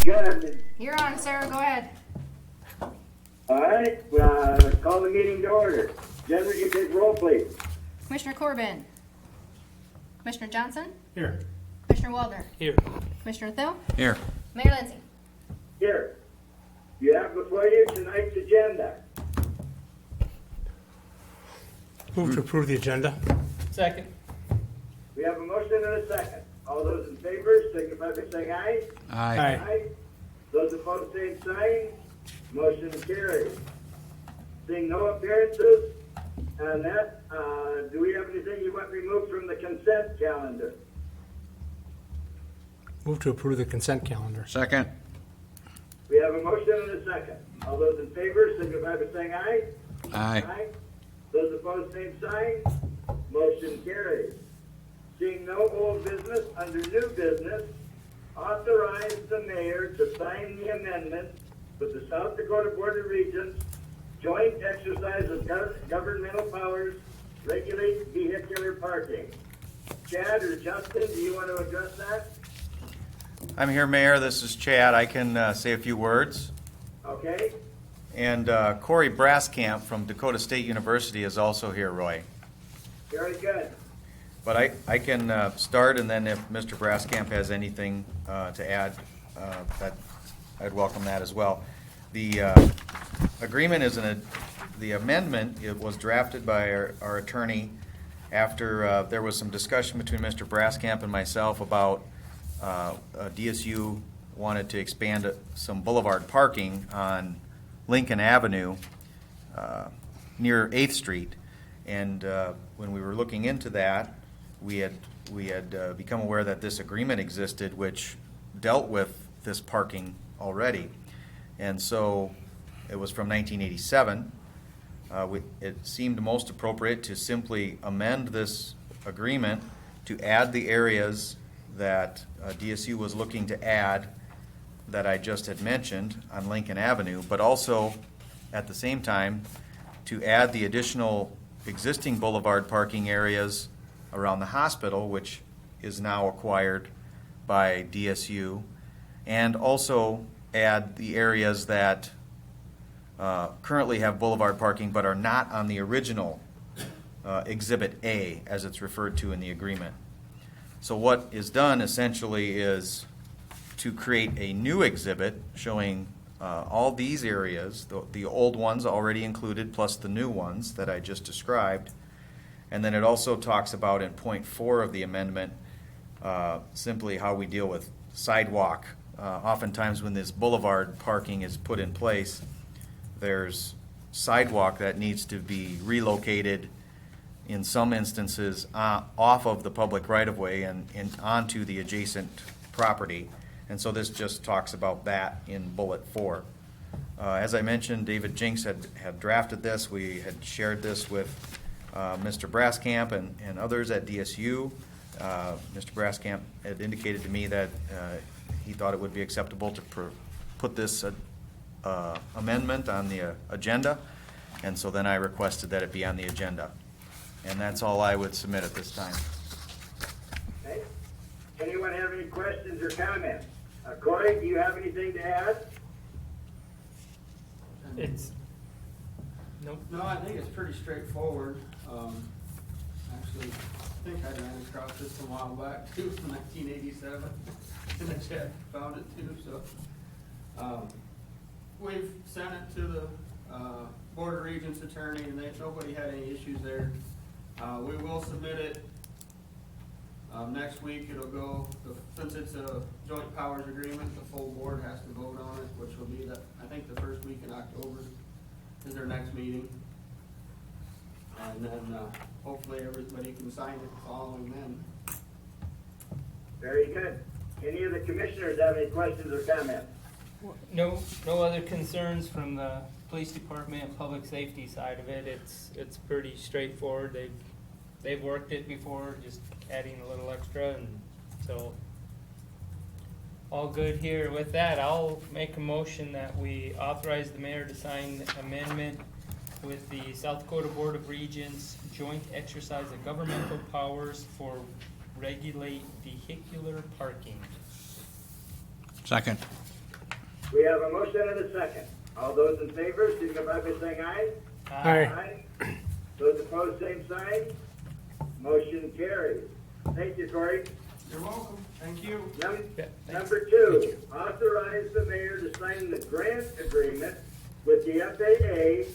Good. You're on, Sarah. Go ahead. All right, call the meeting to order. Jen, would you take roll, please? Commissioner Corbin. Commissioner Johnson. Here. Commissioner Waldner. Here. Commissioner Thill. Here. Mayor Lindsay. Here. You have before you tonight's agenda. Move to approve the agenda. Second. We have a motion and a second. All those in favor, signify by saying aye. Aye. Aye. Those opposed, same sign. Motion carries. Seeing no appearances, and that, do we have anything you want removed from the consent calendar? Move to approve the consent calendar. Second. We have a motion and a second. All those in favor, signify by saying aye. Aye. Those opposed, same sign. Motion carries. Seeing no old business, under new business, authorize the mayor to sign the amendment with the South Dakota Board of Regents, joint exercise of governmental powers, regulate vehicular parking. Chad or Justin, do you want to address that? I'm here, Mayor. This is Chad. I can say a few words. Okay, And Corey Braskamp from Dakota State University is also here, Roy. very good. But I can start, and then if Mr. Braskamp has anything to add, I'd welcome that as well. The agreement is the amendment. It was drafted by our attorney after there was some discussion between Mr. Braskamp and myself about DSU wanted to expand some boulevard parking on Lincoln Avenue near 8th Street. And when we were looking into that, we had become aware that this agreement existed, which dealt with this parking already. And so it was from 1987. It seemed most appropriate to simply amend this agreement to add the areas that DSU was looking to add that I just had mentioned on Lincoln Avenue, but also at the same time to add the additional existing boulevard parking areas around the hospital, which is now acquired by DSU, and also add the areas that currently have boulevard parking but are not on the original Exhibit A, as it's referred to in the agreement. So what is done essentially is to create a new exhibit showing all these areas, the old ones already included plus the new ones that I just described. And then it also talks about in point 4 of the amendment simply how we deal with sidewalk. Oftentimes when this boulevard parking is put in place, there's sidewalk that needs to be relocated in some instances off of the public right-of-way and onto the adjacent property. And so this just talks about that in bullet 4. As I mentioned, David Jinks had drafted this. We had shared this with Mr. Braskamp and others at DSU. Mr. Braskamp had indicated to me that he thought it would be acceptable to put this amendment on the agenda, and so then I requested that it be on the agenda. And that's all I would submit at this time. Okay. Anyone have any questions or comments? Corey, do you have anything to add? It's, nope. No, I think it's pretty straightforward. Actually, I think I ran across this a while back too, from 1987, and I Chad found it too, so. We've sent it to the Board of Regents attorney, and nobody had any issues there. We will submit it next week. It'll go, since it's a joint powers agreement, the full board has to vote on it, which will be I think the first week in October is their next meeting. And then hopefully everybody can sign it following then. Very good. Any of the commissioners have any questions or comments? No other concerns from the police department and public safety side of it. It's pretty straightforward. They've worked it before, just adding a little extra, and so all good here. With that, I'll make a motion that we authorize the mayor to sign the amendment with the South Dakota Board of Regents joint exercise of governmental powers for regulate vehicular parking. Second. We have a motion and a second. All those in favor, signify by saying aye. Aye. Those opposed, same sign. Motion carries. Thank you, Corey. You're welcome. Thank you. Number two, authorize the mayor to sign the grant agreement with the FAA,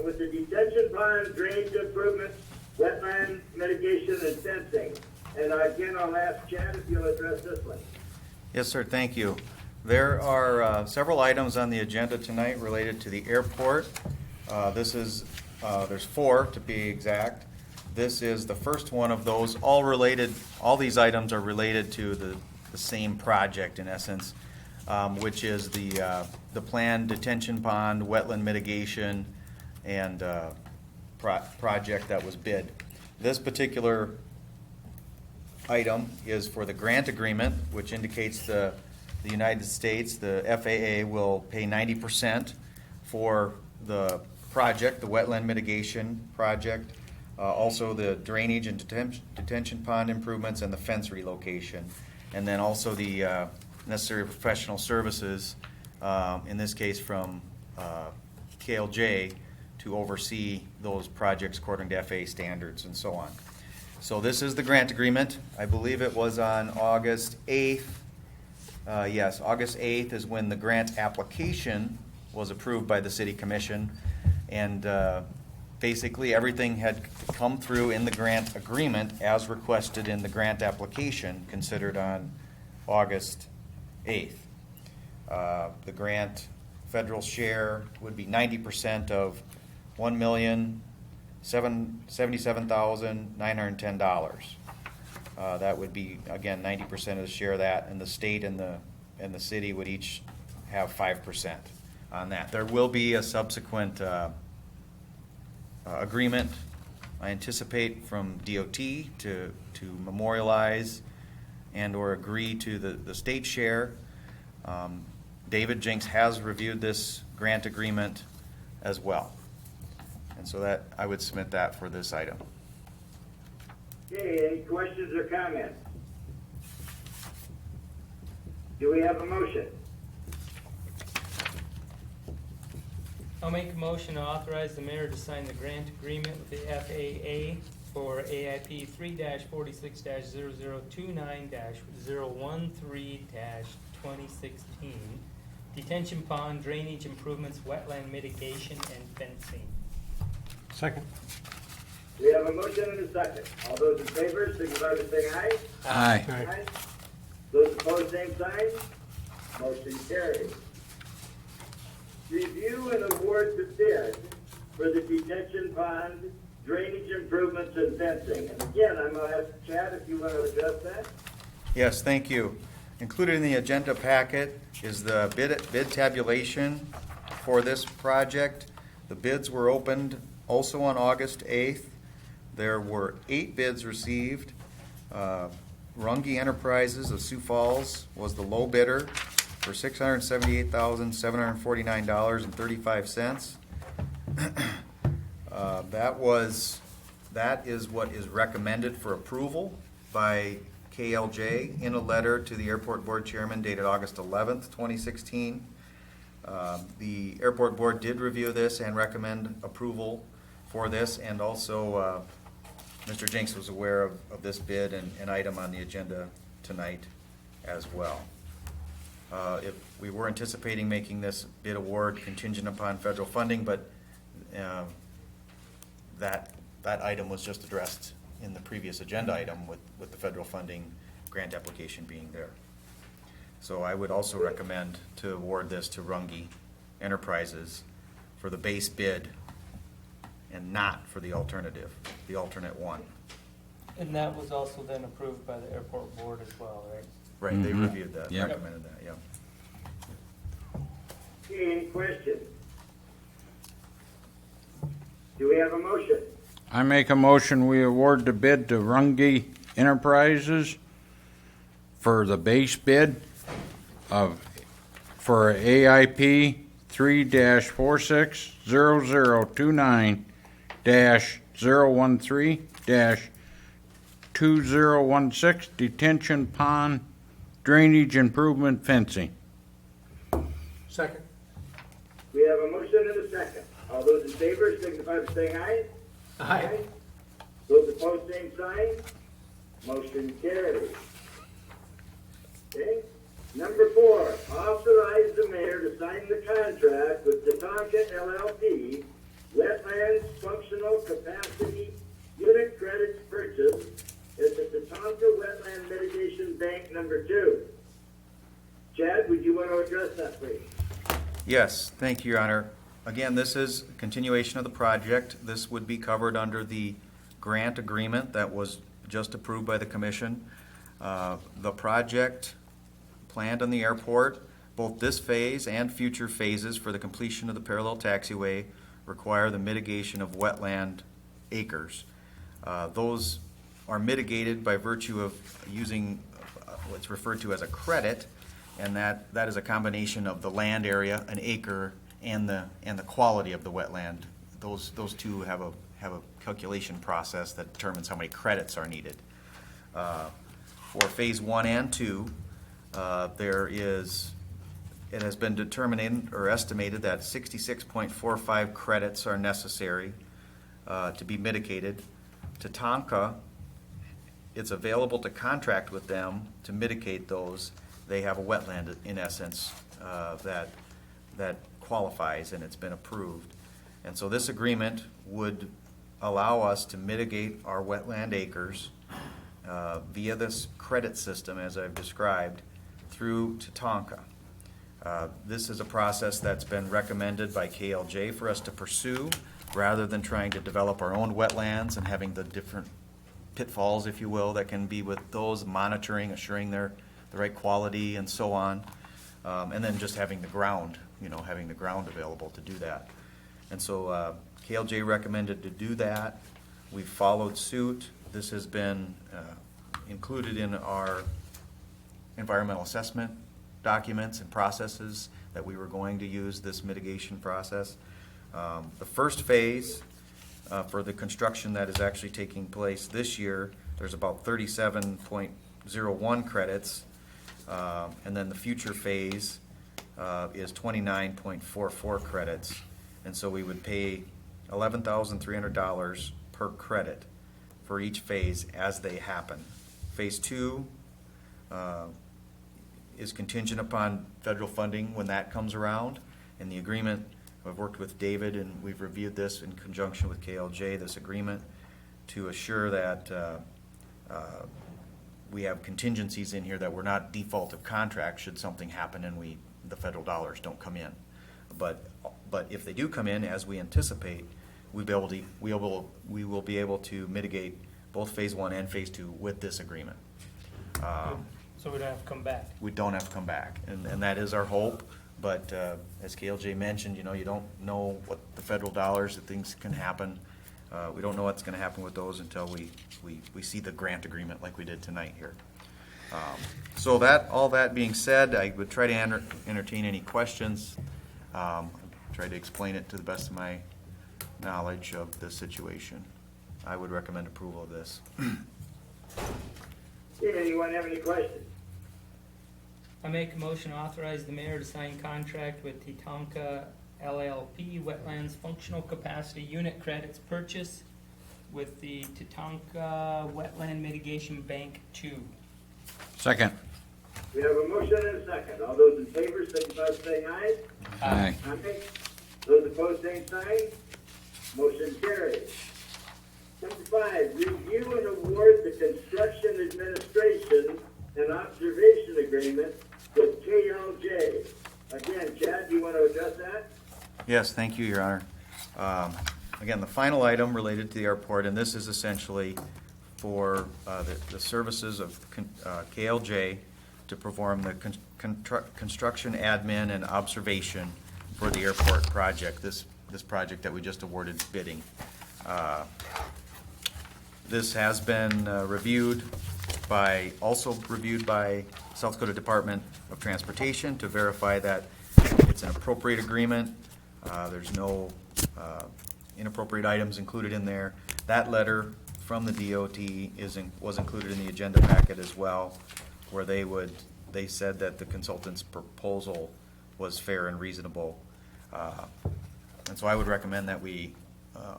with the detention pond drainage improvement, wetland mitigation and fencing. And again, I'll ask Chad if you'll address this one. Yes, sir, thank you. There are several items on the agenda tonight related to the airport. There's four to be exact. This is the first one of those, all these items are related to the same project in essence, which is the planned detention pond, wetland mitigation, and project that was bid. This particular item is for the grant agreement, which indicates the United States, the FAA will pay 90% for the project, the wetland mitigation project, also the drainage and detention pond improvements and the fence relocation. And then also the necessary professional services, in this case from KLJ, to oversee those projects according to FAA standards and so on. So this is the grant agreement. I believe it was on August 8th. Yes, August 8th is when the grant application was approved by the City Commission. And basically everything had come through in the grant agreement as requested in the grant application considered on August 8th. The grant federal share would be 90% of $1,077,910. That would be, again, 90% of the share of that, and the state and the city would each have 5% on that. There will be a subsequent agreement, I anticipate, from DOT to memorialize and or agree to the state share. David Jinks has reviewed this grant agreement as well. And so that I would submit that for this item. Okay, any questions or comments? Do we have a motion? I'll make a motion to authorize the mayor to sign the grant agreement with the FAA for AIP 3-46-0029-013-2016, detention pond drainage improvements, wetland mitigation, and fencing. Second. We have a motion and a second. All those in favor, signify by saying aye. Aye. Aye. Those opposed, same sign. Motion carries. Review and award the bid for the detention pond, drainage improvements, and fencing. And again, I'm going to ask Chad if you want to address that. Yes, thank you. Included in the agenda packet is the bid tabulation for this project. The bids were opened also on August 8th. There were 8 bids received. Runge Enterprises of Sioux Falls was the low bidder for $678,749.35. That is what is recommended for approval by KLJ in a letter to the Airport Board Chairman dated August 11th, 2016. The Airport Board did review this and recommend approval for this, and also Mr. Jinks was aware of this bid and an item on the agenda tonight as well. If we were anticipating making this bid award contingent upon federal funding, but that item was just addressed in the previous agenda item with the federal funding grant application being there. So I would also recommend to award this to Runge Enterprises for the base bid and not for the alternative, the alternate one. And that was also then approved by the airport board as well, right? Right, they reviewed that, Yep. recommended that, yeah. Okay, any questions? Do we have a motion? I make a motion we award the bid to Runge Enterprises for the base bid for AIP 3-46-0029-013-2016 detention pond drainage improvement fencing. Second. We have a motion and a second. All those in favor signify by saying aye. Aye. Those opposed, same sign. Motion carries. Okay. Number 4, authorize the mayor to sign the contract with Tatanka LLP, Wetlands Functional Capacity Unit Credits Purchase at the Tatanka Wetland Mitigation Bank Number 2. Chad, would you want to address that, please? Yes, thank you, Your Honor. Again, this is a continuation of the project. This would be covered under the grant agreement that was just approved by the commission. The project planned on the airport, both this phase and future phases for the completion of the parallel taxiway require the mitigation of wetland acres. Those are mitigated by virtue of using what's referred to as a credit, and that is a combination of the land area, an acre, and the quality of the wetland. Those two have a calculation process that determines how many credits are needed. For phase 1 and 2, it has been determined or estimated that 66.45 credits are necessary to be mitigated. Tatanka, it's available to contract with them to mitigate those. They have a wetland, in essence, that qualifies, and it's been approved. And so this agreement would allow us to mitigate our wetland acres via this credit system, as I've described, through Tatanka. This is a process that's been recommended by KLJ for us to pursue, rather than trying to develop our own wetlands and having the different pitfalls, if you will, that can be with those monitoring, assuring the right quality and so on, and then just having the ground, having the ground available to do that. And so KLJ recommended to do that. We've followed suit. This has been included in our environmental assessment documents and processes that we were going to use this mitigation process. The first phase for the construction that is actually taking place this year, there's about 37.01 credits, and then the future phase is 29.44 credits, and so we would pay $11,300 per credit for each phase as they happen. Phase 2 is contingent upon federal funding when that comes around, and the agreement, I've worked with David and we've reviewed this in conjunction with KLJ, this agreement, to assure that we have contingencies in here that we're not default of contract should something happen and the federal dollars don't come in. But if they do come in, as we anticipate, we will be able to mitigate both phase 1 and phase 2 with this agreement. So we don't have to come back. We don't have to come back, and that is our hope. But as KLJ mentioned, you don't know what the federal dollars, that things can happen. We don't know what's going to happen with those until we see the grant agreement like we did tonight here. So all that being said, I would try to entertain any questions. Try to explain it to the best of my knowledge of the situation. I would recommend approval of this. Anyone have any questions? I make a motion to authorize the mayor to sign contract with Tatanka LLP Wetlands Functional Capacity Unit Credits Purchase with the Tatanka Wetland Mitigation Bank 2. Second. We have a motion and a second. All those in favor signify by saying aye. Aye. Aye. Those opposed, same sign. Motion carries. Number 5, review and award the construction administration and observation agreement with KLJ. Again, Chad, do you want to address that? Yes, thank you, Your Honor. Again, the final item related to the airport, and this is essentially for the services of KLJ to perform the construction, admin, and observation for the airport project, this project that we just awarded bidding. This has been also reviewed by South Dakota Department of Transportation to verify that it's an appropriate agreement. There's no inappropriate items included in there. That letter from the DOT was included in the agenda packet as well, where they said that the consultant's proposal was fair and reasonable. And so I would recommend that we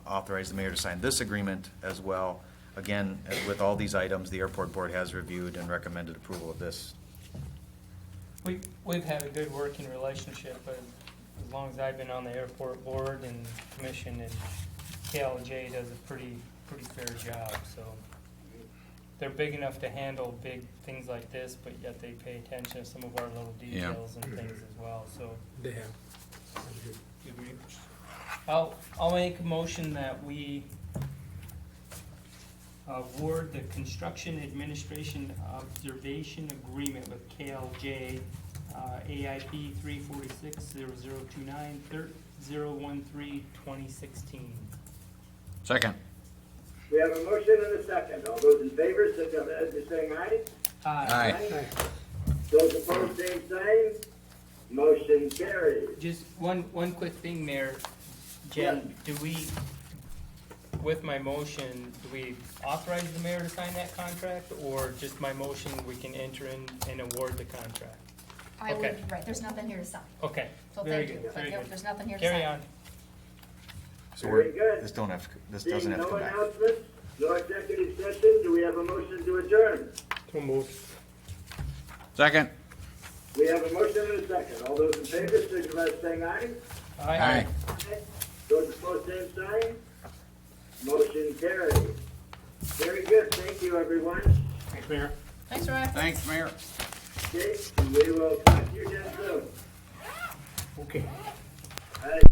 authorize the mayor to sign this agreement as well. Again, as with all these items, the airport board has reviewed and recommended approval of this. We've had a good working relationship, but as long as I've been on the airport board and commission, and KLJ does a pretty fair job, so. They're big enough to handle big things like this, but yet they pay attention to some of our little Yeah. details and things as well, so. They have. You agree? I'll make a motion that we award the construction administration observation agreement with KLJ, AIP 346-0029-013-2016. Second. We have a motion and a second. All those in favor, signify by saying aye. Aye. Those opposed, same sign. Motion carries. Just one quick thing, Mayor. Jen, do we, with my motion, do we authorize the mayor to sign that contract, or just my motion, we can enter in and award the contract? I Okay. would, right, there's nothing here to sign. Okay, So very thank you. good, very Yep, good. there's nothing here to sign. Carry on. So Very we're, good. this doesn't Seeing have to no come back. announcements, no executive session, do we have a motion to adjourn? So moved. Second. We have a motion and a second. All those in favor, signify by saying aye. Aye. Those opposed, same sign. Motion carries. Very good. Thank you, everyone. Thanks, Mayor. Thanks, Roy. Thanks, Mayor. Okay, we will talk to you again soon. Okay. All right.